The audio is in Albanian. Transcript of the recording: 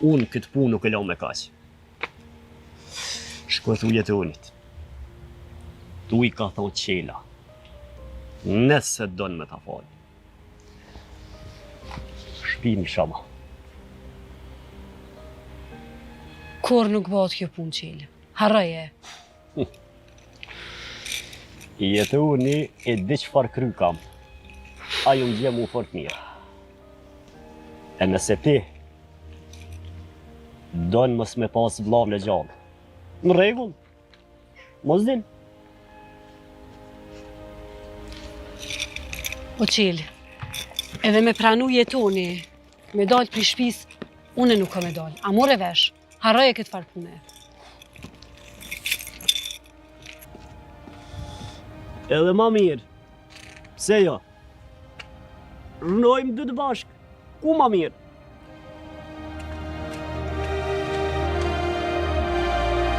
Unë këtë punë nuk e lau me kaq. Shko thuje të unit. Tu I ka thot qela. Nëse donë me ta falë. Shpimi shama. Kur nuk bëhet kjo punë qele. Harroje. Jetë uni e di çfarë kry kam. Ajo më gje mu fort mirë. E nëse ti donë mës me pas vllave gjallë. Në rregull. Mos din. O qele, edhe me pranu jetoni, me dalë për shpis, une nuk ka me dalë. A more vesh, harroje këtë farë pune. Edhe ma mirë. Pse jo? Rënojmë dy të bashkë. Ku ma mirë?